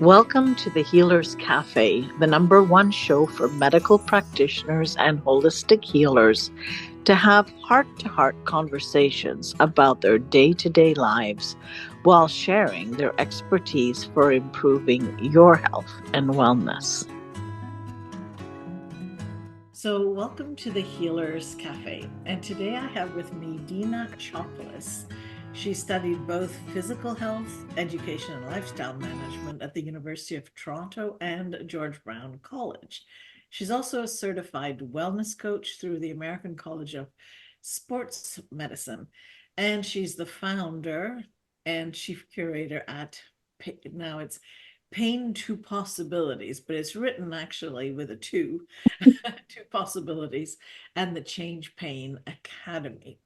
Welcome to the Healers Café, the #1 show for medical practitioners and holistic healers to have heart-to-heart conversations about their day-to-day lives while sharing their expertise for improving your health and wellness. So, welcome to the Healers Cafe. And today I have with me Deana Tsiapalis. She studied both physical health, education, and lifestyle management at the University of Toronto and George Brown College. She's also a certified wellness coach through the American College of Sports Medicine. And she's the founder and chief curator at, now it's Pain to Possibilities, but it's written actually with a two, two possibilities, and the Change Pain Academy.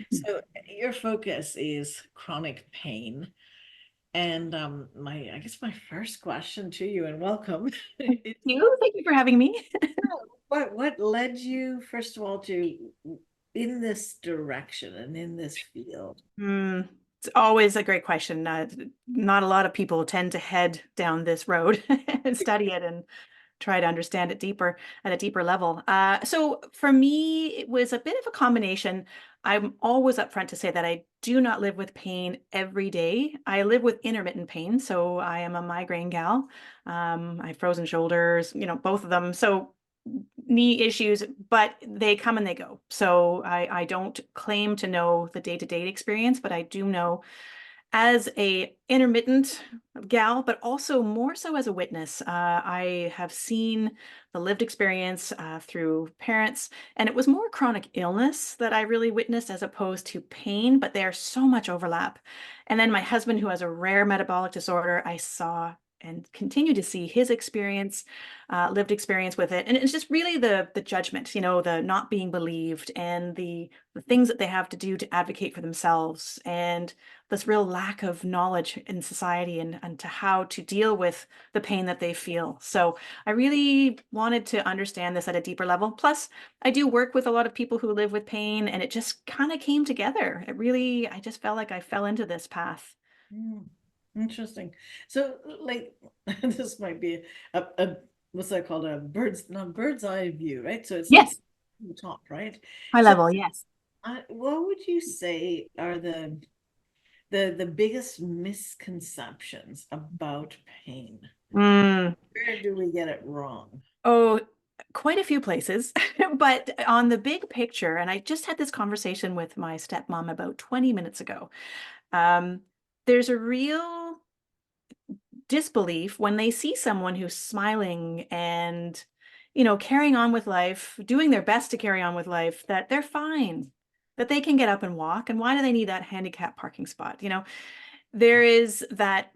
So your focus is chronic pain. And I guess my first question to you, and welcome, is Thank you for having me. what led you, first of all, to in this direction and in this field? It's always a great question. Not a lot of people tend to head down this road and study it and try to understand it deeper at a deeper level. So for me, it was a bit of a combination. I'm always upfront to say that I do not live with pain every day. I live with intermittent pain. So I am a migraine gal. I have frozen shoulders, both of them. So knee issues, but they come and they go. So I don't claim to know the day-to-day experience, but I do know as a intermittent gal, but also more so as a witness. I have seen the lived experience through parents, and it was more chronic illness that I really witnessed as opposed to pain, but there's so much overlap. And then my husband, who has a rare metabolic disorder, I saw and continue to see his experience, lived experience with it. And it's just really the judgment, the not being believed and the things that they have to do to advocate for themselves, and this real lack of knowledge in society and to how to deal with the pain that they feel. So I really wanted to understand this at a deeper level. Plus, I do work with a lot of people who live with pain, and it just kind of came together. I just felt like I fell into this path. Hmm, interesting. So, like, this might be a what's that called? A bird's eye view, right? So it's like Yes, the top, right? high So, level, yes. what would you say are the biggest misconceptions about pain? Mm. Where do we get it wrong? Oh, quite a few places, but on the big picture, and I just had this conversation with my stepmom about 20 minutes ago. Um, there's a real disbelief when they see someone who's smiling and, carrying on with life, doing their best to carry on with life, that they're fine, that they can get up and walk. And why do they need that handicap parking spot? There is that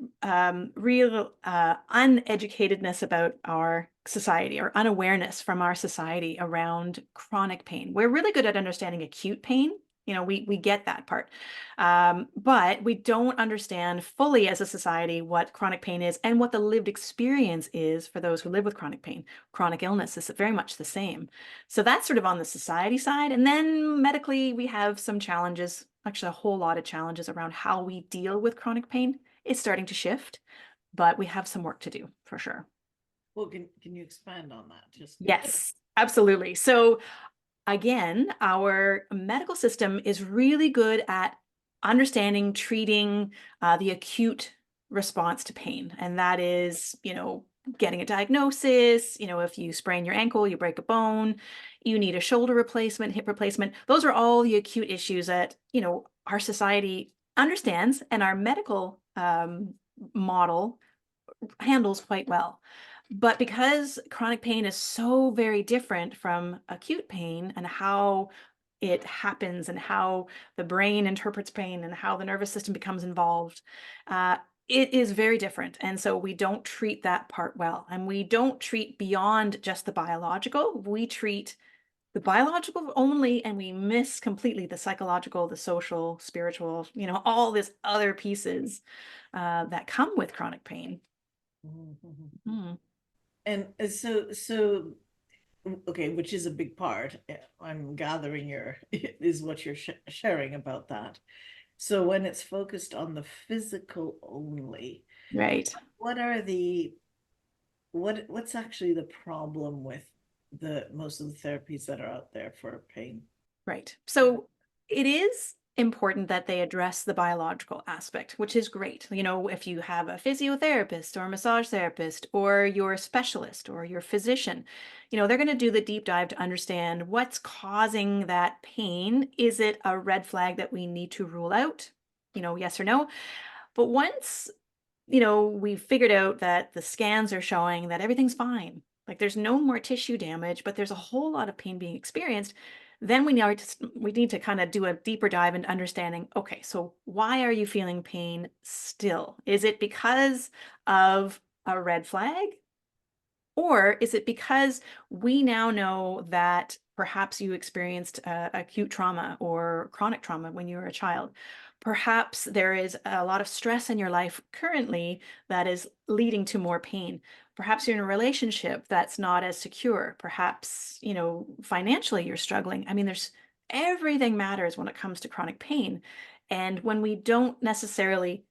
real uneducatedness about our society, or unawareness from our society around chronic pain. We're really good at understanding acute pain. We get that part. But we don't understand fully as a society what chronic pain is and what the lived experience is for those who live with chronic pain. Chronic illness is very much the same. So that's sort of on the society side. And then medically, we have some challenges, actually a whole lot of challenges around how we deal with chronic pain. It's starting to shift, but we have some work to do for sure. Well, can you expand on that? Just Yes, absolutely. So again, our medical system is really good at understanding, treating the acute response to pain. And that is, getting a diagnosis. If you sprain your ankle, you break a bone, you need a shoulder replacement, hip replacement. Those are all the acute issues that, our society understands and our medical model handles quite well. But because chronic pain is so very different from acute pain and how it happens and how the brain interprets pain and how the nervous system becomes involved, uh, it is very different. And so we don't treat that part well. And we don't treat beyond just the biological. We treat the biological only, and we miss completely the psychological, the social, spiritual, all these other pieces that come with chronic pain. Mhm. Mm. And okay, which is a big part. I'm gathering is what you're sharing about that. So when it's focused on the physical only, Right. What are what's actually the problem with the most of the therapies that are out there for pain? Right. So it is important that they address the biological aspect, which is great. You know, if you have a physiotherapist or a massage therapist or your specialist or your physician, you know, they're going to do the deep dive to understand what's causing that pain. Is it a red flag that we need to rule out? You know, yes or no. But once, you know, we've figured out that the scans are showing that everything's fine, like there's no more tissue damage, but there's a whole lot of pain being experienced, then we need to kind of do a deeper dive into understanding, okay, so why are you feeling pain still? Is it because of a red flag? Or is it because we now know that perhaps you experienced acute trauma or chronic trauma when you were a child? Perhaps there is a lot of stress in your life currently that is leading to more pain. Perhaps you're in a relationship that's not as secure. Perhaps, you know, financially you're struggling. I mean, there's everything matters when it comes to chronic pain. And when we don't necessarily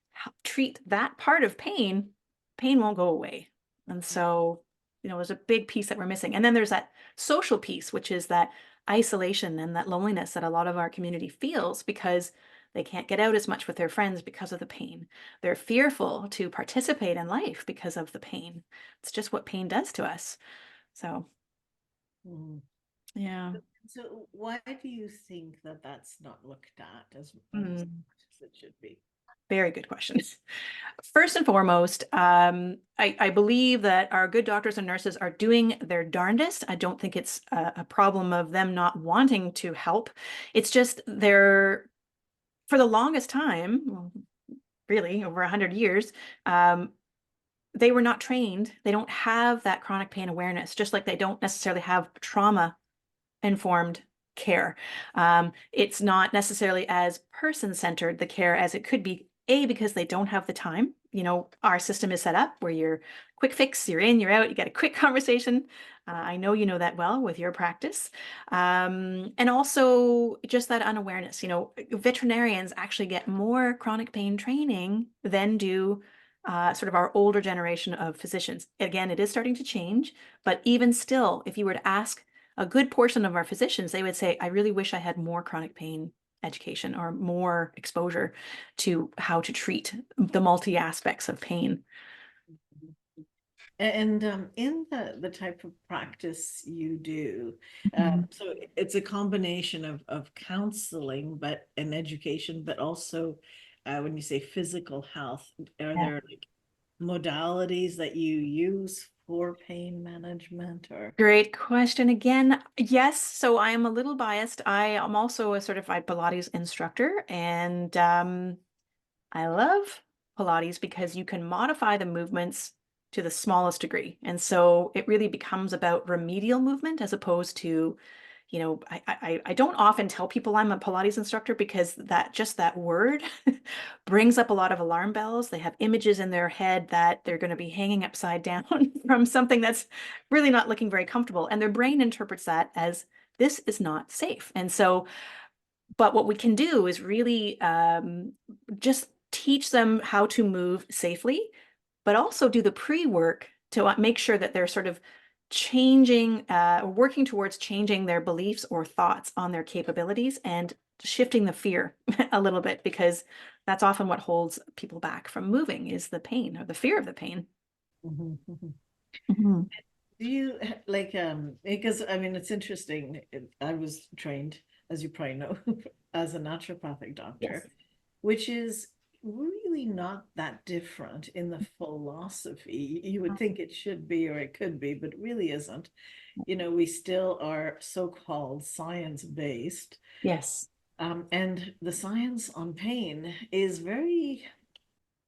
treat that part of pain, pain won't go away. And so, you know, there's a big piece that we're missing. And then there's that social piece, which is that isolation and that loneliness that a lot of our community feels because they can't get out as much with their friends because of the pain. They're fearful to participate in life because of the pain. It's just what pain does to us. So, Mm. yeah. So why do you think that that's not looked at as Mm, much as it should be? very good question. First and foremost, I believe that our good doctors and nurses are doing their darndest. I don't think it's a problem of them not wanting to help. It's just they're, for the longest time, well, really over 100 years, they were not trained. They don't have that chronic pain awareness, just like they don't necessarily have trauma informed care. It's not necessarily as person-centered, the care, as it could be, A, because they don't have the time. You know, our system is set up where you're quick fix, you're in, you're out, you get a quick conversation. I know you know that well with your practice. And also just that unawareness. You know, veterinarians actually get more chronic pain training than do sort of our older generation of physicians. Again, it is starting to change, but even still, if you were to ask a good portion of our physicians, they would say, I really wish I had more chronic pain education or more exposure to how to treat the multi aspects of pain. And in the type of practice you do, Mhm. so it's a combination of counseling, but and education, but also when you say physical health, are Yeah. there like modalities that you use for pain management or? Great question again. Yes, so I am a little biased. I am also a certified Pilates instructor, and I love Pilates because you can modify the movements to the smallest degree. And so it really becomes about remedial movement as opposed to, you know, I don't often tell people I'm a Pilates instructor because that just that word brings up a lot of alarm bells. They have images in their head that they're going to be hanging upside down from something that's really not looking very comfortable. And their brain interprets that as this is not safe. And so but what we can do is really just teach them how to move safely, but also do the pre-work to make sure that they're sort of changing, working towards changing their beliefs or thoughts on their capabilities and shifting the fear a little bit, because that's often what holds people back from moving is the pain or the fear of the pain. Mhm, mhm. Mhm. Do you like because I mean it's interesting. I was trained, as you probably know, as a naturopathic Yes. doctor, which is really not that different in the philosophy. You would think it should be or it could be, but it really isn't. You know, we still are so-called science-based, Yes. and the science on pain is very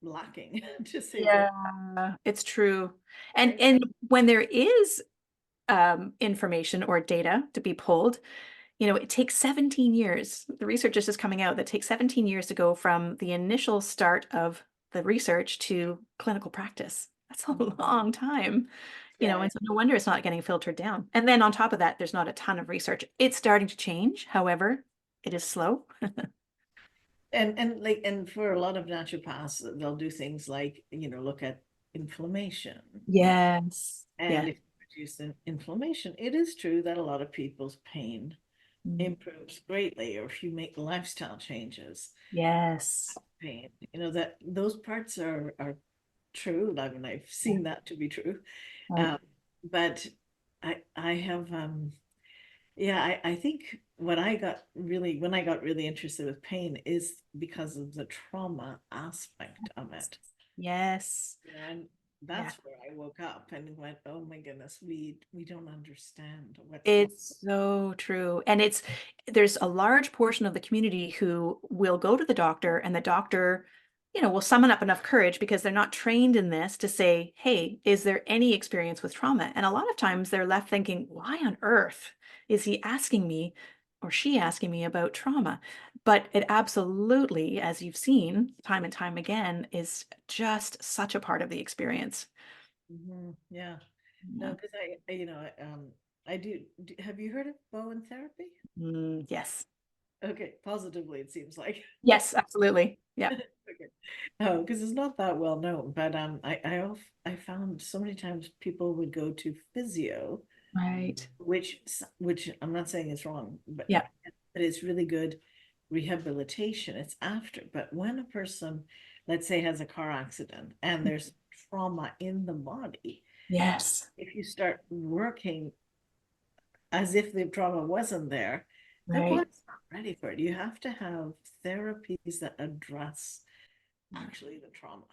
lacking, to say the Yeah, it's true. And right. and when there is information or data to be pulled, you know, it takes 17 years. The research is just coming out that takes 17 years to go from the initial start of the research to clinical practice. That's a long time, you know, Yeah. and so no wonder it's not getting filtered down. And then on top of that, there's not a ton of research. It's starting to change. However, it is slow. And for a lot of naturopaths, they'll do things like, look at inflammation. Yes. And Yes. if you reduce the inflammation, it is true that a lot of people's pain Mm. improves greatly, or if you make lifestyle changes, Yes. pain, that those parts are true. I mean, I've Yeah. seen that to be true. Right. Um, but I have yeah, I think what I got really when I got really interested with pain is because of the trauma aspect of it. Yes. And Yeah. that's where I woke up and went, oh my goodness, we don't understand what It's so true. And there's a large portion of the community who will go to the doctor, and the doctor, will summon up enough courage because they're not trained in this to say, hey, is there any experience with trauma? And a lot of times they're left thinking, why on earth is he asking me or she asking me about trauma? But it absolutely, as you've seen time and time again, is just such a part of the experience. Yeah. No, Yeah. because I have you heard of Bowen therapy? Yes. Okay, positively, it seems like. Yes, absolutely. Yeah. Okay. Oh, because it's not that well known, but I found so many times people would go to physio, Right. which I'm not saying is wrong, Yeah. but it's really good rehabilitation. It's after, but when a person, let's say, has a car accident and there's trauma in the body, Yes. if you start working as if the trauma wasn't there, their Right. body's not ready for it. You have to have therapies that address actually the trauma.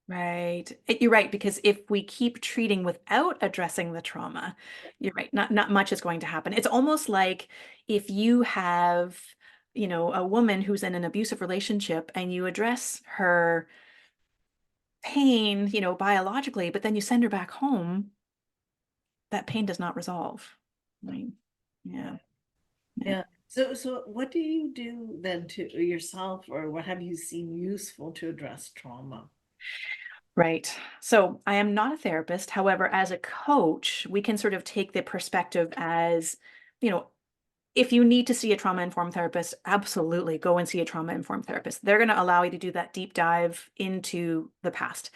Right. You're right, because if we keep treating without addressing the trauma, you're right, not much is going to happen. It's almost like if you have, a woman who's in an abusive relationship and you address her pain, biologically, but then you send her back home, that pain does not resolve. Right. Yeah. Yeah. Yeah. Yeah. So what do you do then to yourself, or what have you seen useful to address trauma? Right. So I am not a therapist. However, as a coach, we can sort of take the perspective as, you know, if you need to see a trauma informed therapist, absolutely go and see a trauma informed therapist. They're going to allow you to do that deep dive into the past.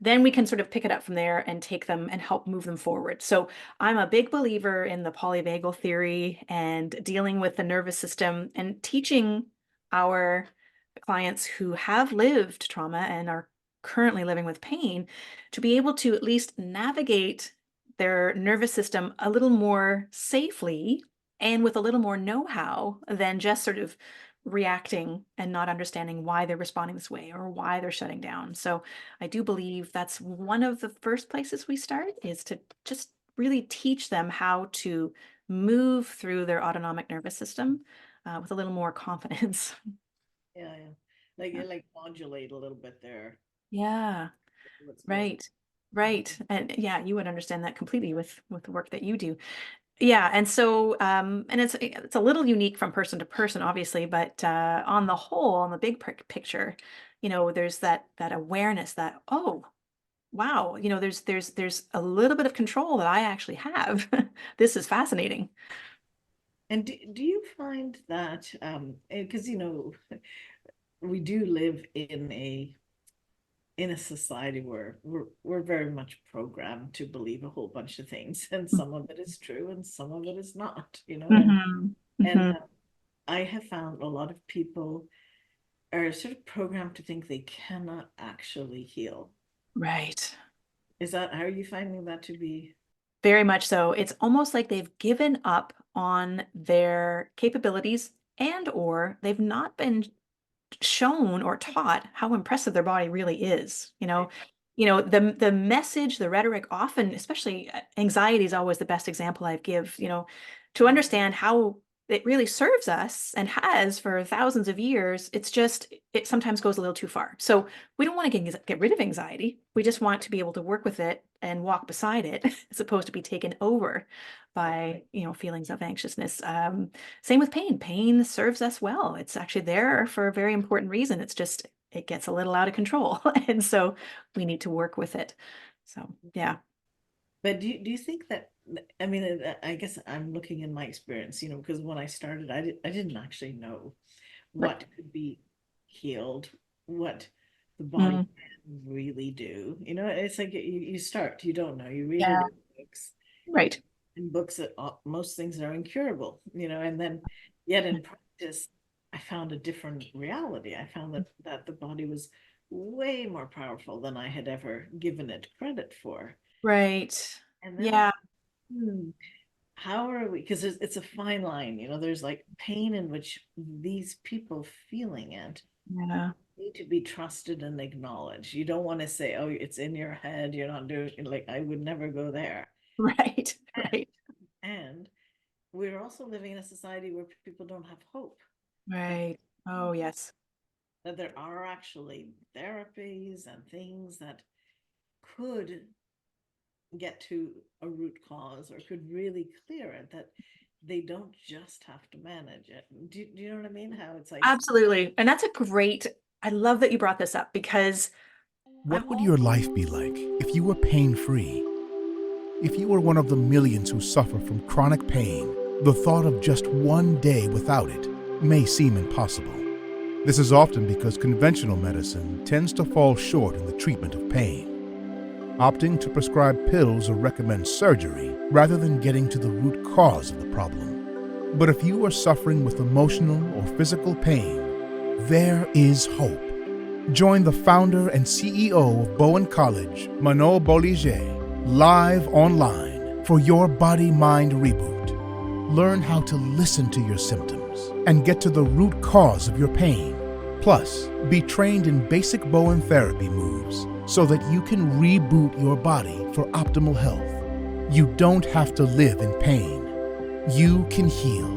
Then we can sort of pick it up from there and take them and help move them forward. So I'm a big believer in the polyvagal theory and dealing with the nervous system and teaching our clients who have lived trauma and are currently living with pain to be able to at least navigate their nervous system a little more safely and with a little more know-how than just sort of reacting and not understanding why they're responding this way or why they're shutting down. So I do believe that's one of the first places we start, is to just really teach them how to move through their autonomic nervous system with a little more confidence. Yeah, yeah. Like Yeah. you like modulate a little bit there. Yeah, What's going right. Right. And yeah, you would understand that completely with the work that you do. Yeah, and so and it's a little unique from person to person, obviously, but on the whole, on the big picture, there's that awareness that, oh, wow, there's a little bit of control that I actually have. This is fascinating. And do you find that because we do live in a society where we're very much programmed to believe a whole bunch of things, and some of it is true and some of it is not, Hmm. and Hmm. I have found a lot of people are sort of programmed to think they cannot actually heal. Right. Is that how are you finding that to be? Very much so. It's almost like they've given up on their capabilities, and or they've not been shown or taught how impressive their body really is. The message, the rhetoric, often, especially anxiety is always the best example I give, to understand how it really serves us and has for thousands of years. It sometimes goes a little too far. So we don't want to get rid of anxiety. We just want to be able to work with it and walk beside it as opposed to be taken over by, feelings of anxiousness. Same with pain. Pain serves us well. It's actually there for a very important reason. It's just, it gets a little out of control. And so we need to work with it. So, yeah. But do you think that, I mean, I guess I'm looking in my experience, because when I started, I didn't actually know Right. what could be healed what the body Mm. can really do. It's like you start, you don't know, you read it Yeah. in books, Right. in books that most things are incurable, and then yet in practice, I found a different reality. I found that the body was way more powerful than I had ever given it credit for. Right. And then I Yeah. hmm, how are we? Because it's a fine line, there's like pain in which these people feeling it Yeah. need to be trusted and acknowledged. You don't want to say, oh, it's in your head, you're not doing it. Like, I would never go there. Right. Right. And we're also living in a society where people don't have hope that Right. Oh, yes. there are actually therapies and things that could get to a root cause or could really clear it, that they don't just have to manage it. Do you know what I mean? How it's like, Absolutely. And that's a great, I love that you brought this up because What I'm would all, your life be like if you were pain free? If you were one of the millions who suffer from chronic pain, the thought of just one day without it may seem impossible. This is often because conventional medicine tends to fall short in the treatment of pain, opting to prescribe pills or recommend surgery rather than getting to the root cause of the problem. But if you are suffering with emotional or physical pain, there is hope. Join the founder and CEO of Bowen College, Manon Bolliger, live online for your body-mind reboot. Learn how to listen to your symptoms and get to the root cause of your pain. Plus, be trained in basic Bowen therapy moves so that you can reboot your body for optimal health. You don't have to live in pain. You can heal.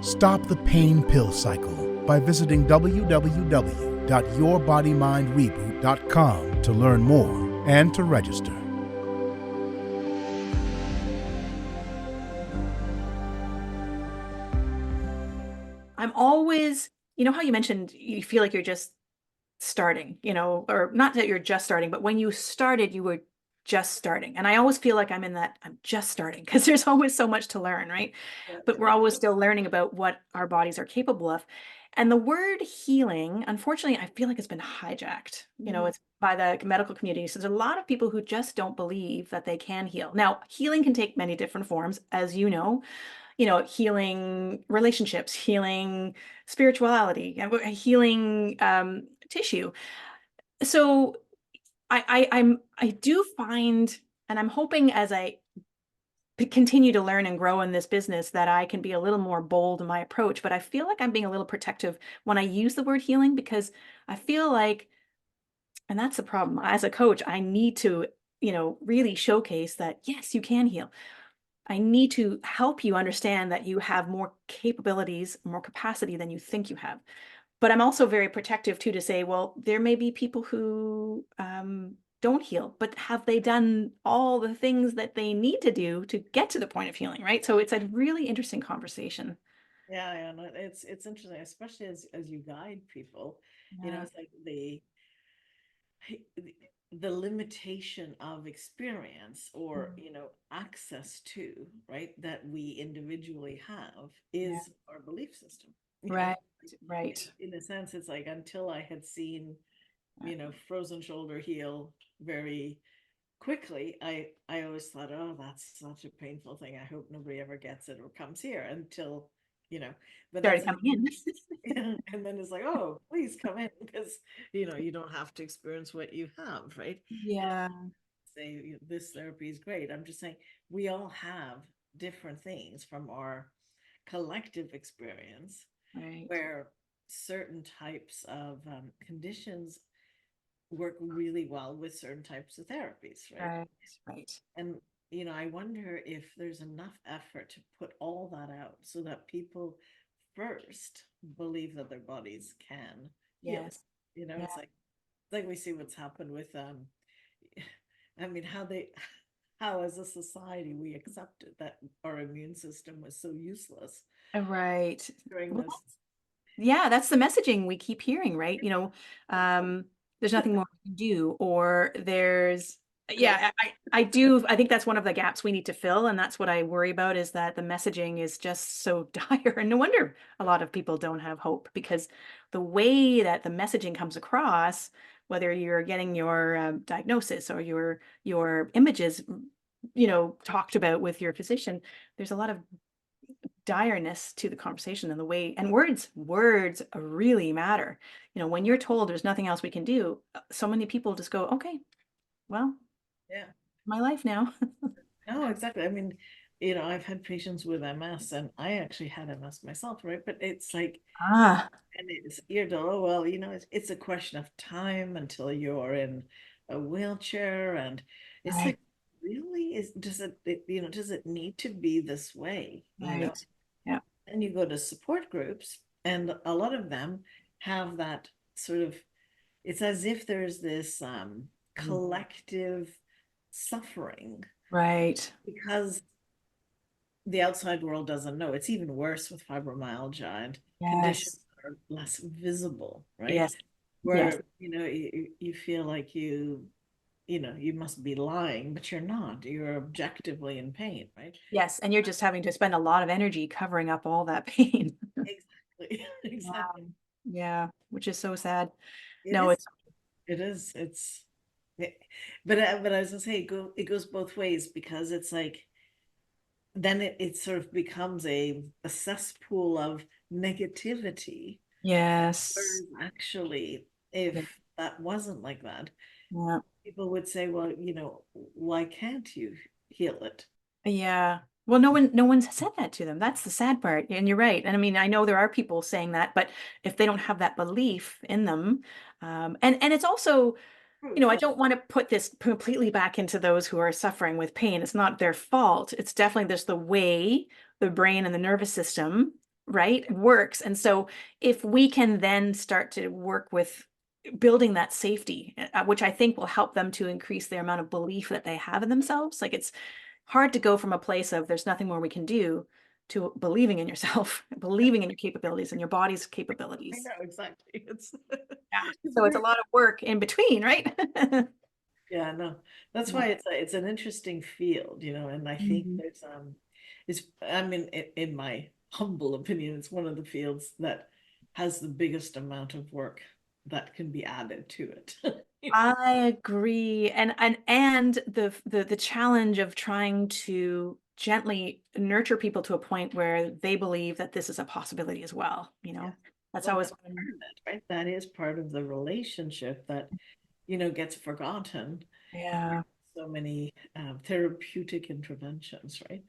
Stop the pain pill cycle by visiting www.yourbodymindreboot.com to learn more and to register. I'm always, how you mentioned you feel like you're just starting, or not that you're just starting, but when you started, you were just starting. And I always feel like I'm just starting because there's always so much to learn, right? But we're always still learning about what our bodies are capable of. And the word healing, unfortunately, I feel like it's been hijacked, it's by the medical community. So there's a lot of people who just don't believe that they can heal. Now, healing can take many different forms, as healing relationships, healing spirituality, healing tissue. So I do find, and I'm hoping as I continue to learn and grow in this business that I can be a little more bold in my approach, but I feel like I'm being a little protective when I use the word healing because I feel like, and that's the problem, as a coach, I need to, really showcase that yes, you can heal. I need to help you understand that you have more capabilities, more capacity than you think you have. But I'm also very protective too to say, well, there may be people who don't heal, but have they done all the things that they need to do to get to the point of healing, right? So it's a really interesting conversation. yeah, no, it's interesting, especially as you guide people. Yeah. It's like the limitation of experience or Mm. access to, right, that we individually have Yeah. is our belief system. Right. Right. In a sense, it's like until I had seen Yeah. frozen shoulder heal very quickly, I always thought, oh, that's such a painful thing, I hope nobody ever gets it or comes here until you know but Started that's coming in. and then it's like, oh, please come in, because you don't have to experience what you have, right? And Yeah. say this therapy is great. I'm just saying we all have different things from our collective experience Right. where certain types of conditions work really well with certain types of therapies, right? Right. Right. And I wonder if there's enough effort to put all that out so that people first believe that their bodies can heal. Yes. Yeah. It's like we see what's happened with I mean how as a society we accepted that our immune system was so useless Right. during Well, this. yeah, that's the messaging we keep hearing, right? Um, there's nothing more we can do, or there's Yeah, I do. I think that's one of the gaps we need to fill. And that's what I worry about, is that the messaging is just so dire. And no wonder a lot of people don't have hope, because the way that the messaging comes across, whether you're getting your diagnosis or your images, talked about with your physician, there's a lot of direness to the conversation, and the way, and words really matter. When you're told there's nothing else we can do, so many people just go, okay, well, Yeah. my life now. No, exactly. I mean, I've had patients with MS, and I actually had MS myself, right? But it's like, Ah, and you're told, oh, well, it's a question of time until you're in a wheelchair. And it's right, like, really, does it need to be this way? right. Yeah. And you go to support groups, and a lot of them have that sort of, it's as if there's this collective suffering Right. because the outside world doesn't know. It's even worse with fibromyalgia, and conditions Yes. are less visible, right? Yes. Yes. Where, you feel like you must be lying, but you're not. You're objectively in pain, right? Yes. And you're just having to spend a lot of energy covering up all that pain. Exactly. Yeah. Exactly. Yeah. Which is so sad. It No, is. it's It is. But I was gonna say, it goes both ways, because it's like, then it sort of becomes a cesspool of negativity. yes. Whereas actually, Yeah. if that wasn't like that, Yeah. people would say, well, why can't you heal it? Yeah. Well, no one's said that to them. That's the sad part. And you're right. And I mean, I know there are people saying that, but if they don't have that belief in them, and it's also, I don't want to put this completely back into those who are suffering with pain. It's not their fault. It's definitely just the way the brain and the nervous system, right, works. And so if we can then start to work with building that safety, which I think will help them to increase their amount of belief that they have in themselves. Like, it's hard to go from a place of there's nothing more we can do to believing in yourself, believing in your capabilities and your body's I capabilities. know exactly. It's Yeah. it's So it's a very, lot of work in between, right? yeah, no. That's Yeah. why it's an interesting field, and I think Mhm. it's I mean, in my humble opinion, it's one of the fields that has the biggest amount of work that can be added to it. I agree. And the challenge of trying to gently nurture people to a point where they believe that this is a possibility as well, Yeah. That's Well, always that's part of it, right? That is part of the relationship that, gets forgotten. yeah, So many therapeutic interventions, right?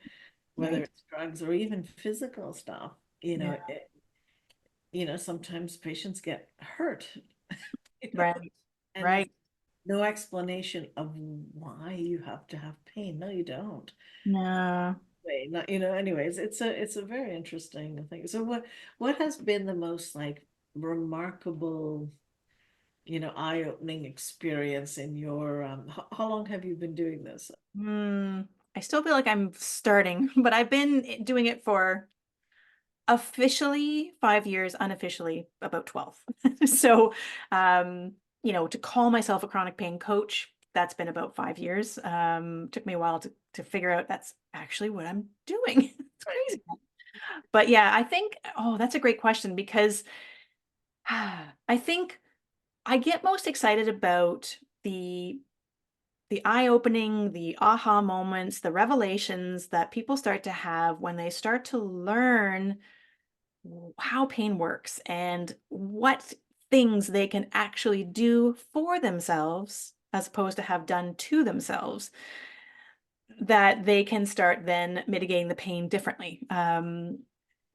Whether right. it's drugs or even physical stuff, Yeah, sometimes patients get hurt, you know, right. and there's Right. no explanation of why you have to have pain. No, you don't. No. Wait, not, anyways, it's a very interesting thing. So what has been the most like remarkable, eye-opening experience in your how long have you been doing this? Hmm. I still feel like I'm starting, but I've been doing it for officially 5 years, unofficially about 12. So, to call myself a chronic pain coach, that's been about 5 years. Took me a while to figure out that's actually what I'm doing. It's Right. crazy. But yeah, I think, oh, that's a great question, because I think I get most excited about the eye-opening, the aha moments, the revelations that people start to have when they start to learn how pain works and what things they can actually do for themselves as opposed to have done to themselves, that they can start then mitigating the pain differently,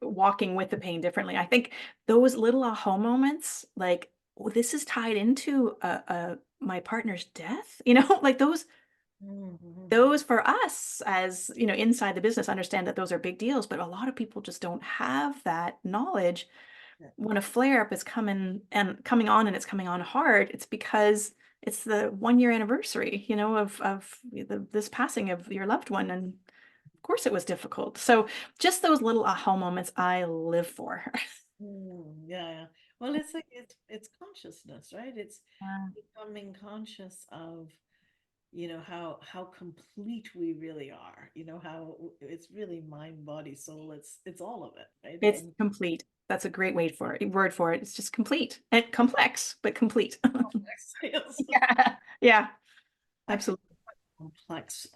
walking with the pain differently. I think those little aha moments, like, "Oh, this is tied into my partner's death," like Mhm. those for us, as inside the business, understand that those are big deals, but a lot of people just don't have that knowledge. Yeah. When a flare up is coming on, and it's coming on hard, it's because it's the 1 year anniversary, of this passing of your loved one. And of course it was difficult. So just those little aha moments I live for. Yeah, yeah. Well, it's like it's consciousness, right? It's Yeah. becoming conscious of, how complete we really are, how it's really mind, body, soul. It's all of it, right? It's And complete. That's a great word for it. It's just complete and complex, but complete. complex. Yes. Yeah. Yeah, absolutely. Complex.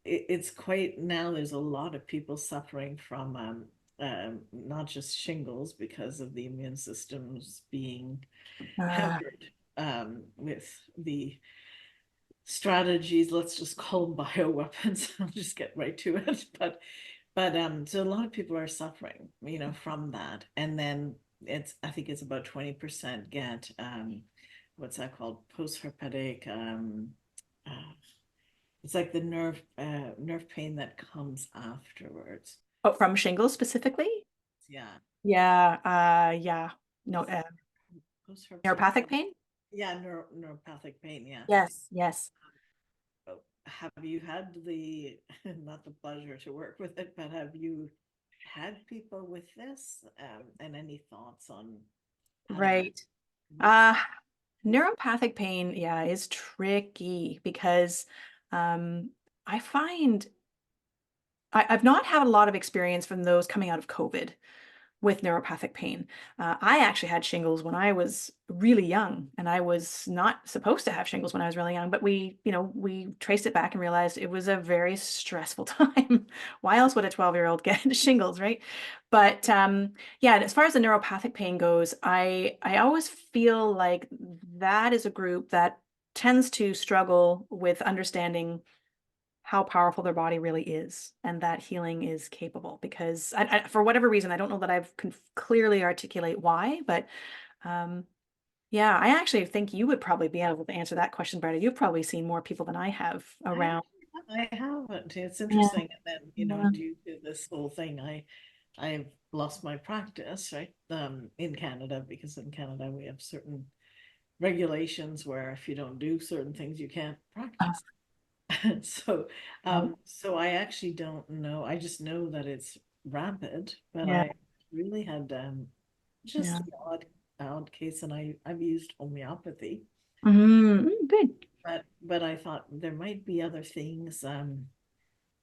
It's quite now. There's a lot of people suffering from not just shingles because of the immune systems being hampered with the strategies. Let's just call them bioweapons. I'll just get right to it. But so a lot of people are suffering, from that, and then I think it's about 20% get what's that called, post-herpetic. Uh, it's like the nerve pain that comes afterwards. Oh, from shingles specifically? Yeah. Yeah. No, Post-herpetic. neuropathic pain? Yeah, neuropathic pain. Yeah. Yes. Oh, have you had the not the pleasure to work with it, but have you had people with this? And any thoughts on how to manage? Right. Uh, neuropathic pain, yeah, is tricky because I find I've not had a lot of experience from those coming out of COVID with neuropathic pain. I actually had shingles when I was really young, and I was not supposed to have shingles when I was really young, but we traced it back and realized it was a very stressful time. Why else would a 12-year-old get shingles, right? But yeah, as far as the neuropathic pain goes, I always feel like that is a group that tends to struggle with understanding how powerful their body really is and that healing is capable, because for whatever reason, I don't know that I've can clearly articulate why, but yeah, I actually think you would probably be able to answer that question better. You've probably seen more people than I have around. I haven't. It's Yeah. interesting. And then, Yeah. due to this whole thing, I've lost my practice, right? In Canada, because in Canada we have certain regulations where if you don't do certain things, you can't practice. So, so I actually don't know. I just know that it's rapid, but Yeah. I really had just Yeah. an odd case, and I've used homeopathy, Good. but I thought there might be other things,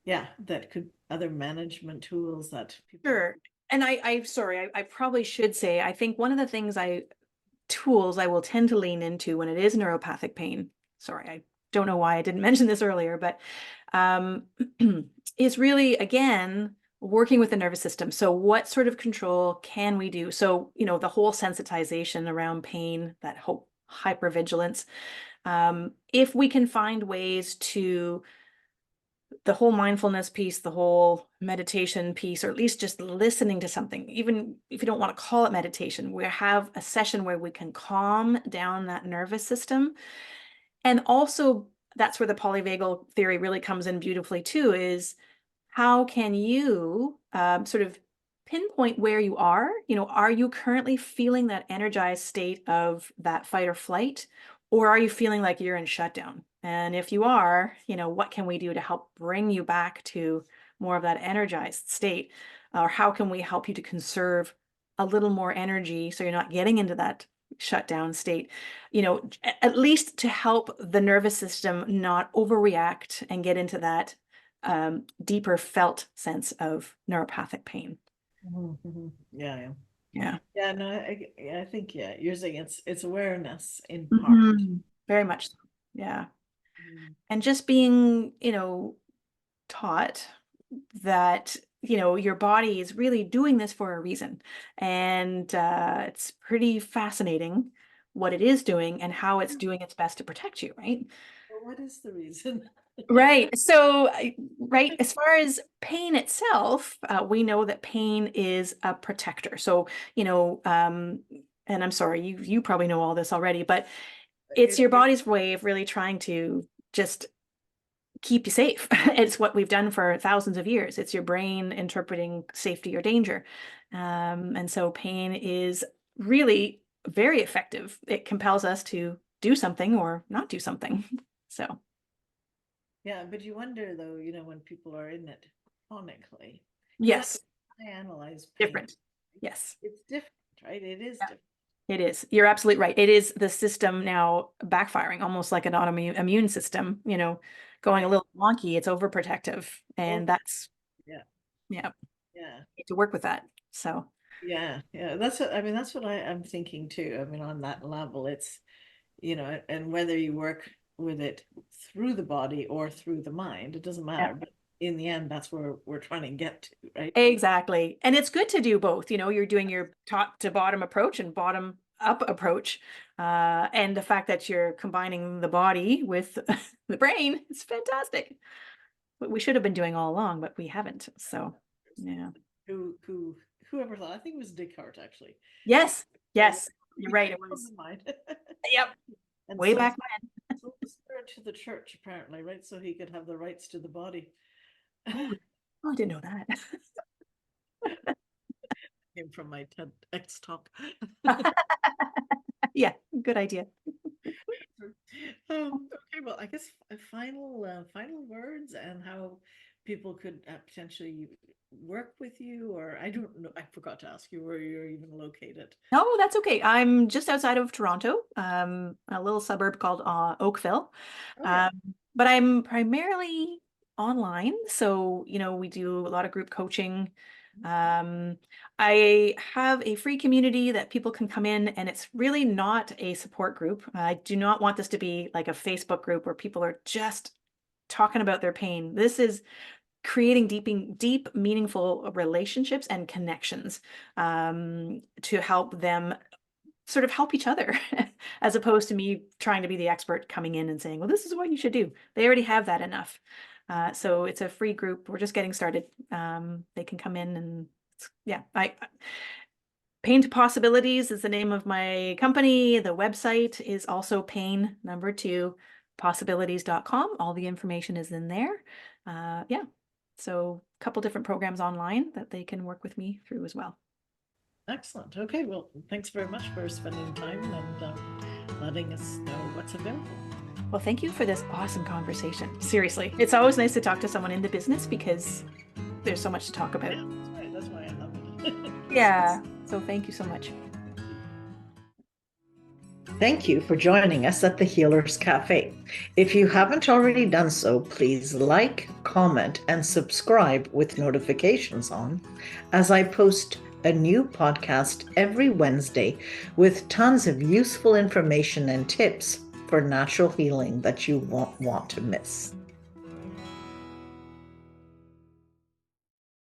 yeah, that could other management tools that people. Sure. And sorry, I probably should say, I think one of the tools I will tend to lean into when it is neuropathic pain. Sorry, I don't know why I didn't mention this earlier, but is really, again, working with the nervous system. So what sort of control can we do? So, the whole sensitization around pain, that whole hypervigilance. If we can find ways to the whole mindfulness piece, the whole meditation piece, or at least just listening to something, even if you don't want to call it meditation, we have a session where we can calm down that nervous system. And also, that's where the polyvagal theory really comes in beautifully too, is how can you sort of pinpoint where you are? Are you currently feeling that energized state of that fight or flight? Or are you feeling like you're in shutdown? And if you are, what can we do to help bring you back to more of that energized state? Or how can we help you to conserve a little more energy so you're not getting into that shutdown state? At least to help the nervous system not overreact and get into that deeper felt sense of neuropathic pain. Yeah. Yeah. Yeah, no, I think, yeah, you're saying it's awareness in part. Very much so. Yeah. Mm. And just being, taught that, your body is really doing this for a reason. And it's pretty fascinating what it is doing and how it's doing its best to protect you, right? Well, what is the reason? Right. So, right, as far as pain itself, we know that pain is a protector. So, and I'm sorry, you probably know all this already, but it's your body's way of really trying to just keep you safe. It's what we've done for thousands of years. It's your brain interpreting safety or danger. And so pain is really very effective. It compels us to do something or not do something. So. Yeah, but you wonder though, when people are in it chronically. Yes. I analyze pain. Different. Yes. It's different, right? It is Yeah. different. It is. You're absolutely right. It is the system now backfiring, almost like an autoimmune system, going a little wonky. It's overprotective. And that's, Yeah. yeah, Yeah. need to work with that. So, Yeah. That's what I'm thinking too. I mean, on that level, it's, and whether you work with it through the body or through the mind, it doesn't yeah. matter. But in the end, that's where we're trying to get to, right? Exactly. And it's good to do both. You're doing your top to bottom approach and bottom up approach. And the fact that you're combining the body with the brain is fantastic. What we should have been doing all along, but we haven't. So, yeah. Whoever thought, I think it was Descartes actually. Yes. Yes. You're right. It was. Yep. And way back when. So the spirit to the church, apparently, right? So he could have the rights to the body. Oh, I didn't know that. Came from my TEDx talk. Yeah, good idea. Okay, well, I guess final words and how people could potentially work with you, or I don't know. I forgot to ask you where you're even located. No, that's okay. I'm just outside of Toronto, a little suburb called Oakville. Oh, yeah. But I'm primarily online. So, we do a lot of group coaching. I have a free community that people can come in, and it's really not a support group. I do not want this to be like a Facebook group where people are just talking about their pain. This is creating deep, meaningful relationships and connections to help them sort of help each other, as opposed to me trying to be the expert coming in and saying, well, this is what you should do. They already have that enough. So it's a free group. We're just getting started. They can come in and Pain to Possibilities is the name of my company. The website is also pain2possibilities.com. All the information is in there. So a couple different programs online that they can work with me through as well. Excellent. Okay, well, thanks very much for spending time and letting us know what's available. Well, thank you for this awesome conversation. Seriously, it's always nice to talk to someone in the business because there's so much to talk about. Yeah, that's right. That's why I love it. Yeah. So thank you so much. Thank you for joining us at the Healers Café. If you haven't already done so, please like, comment, and subscribe with notifications on, as I post a new podcast every Wednesday with tons of useful information and tips for natural healing that you won't want to miss.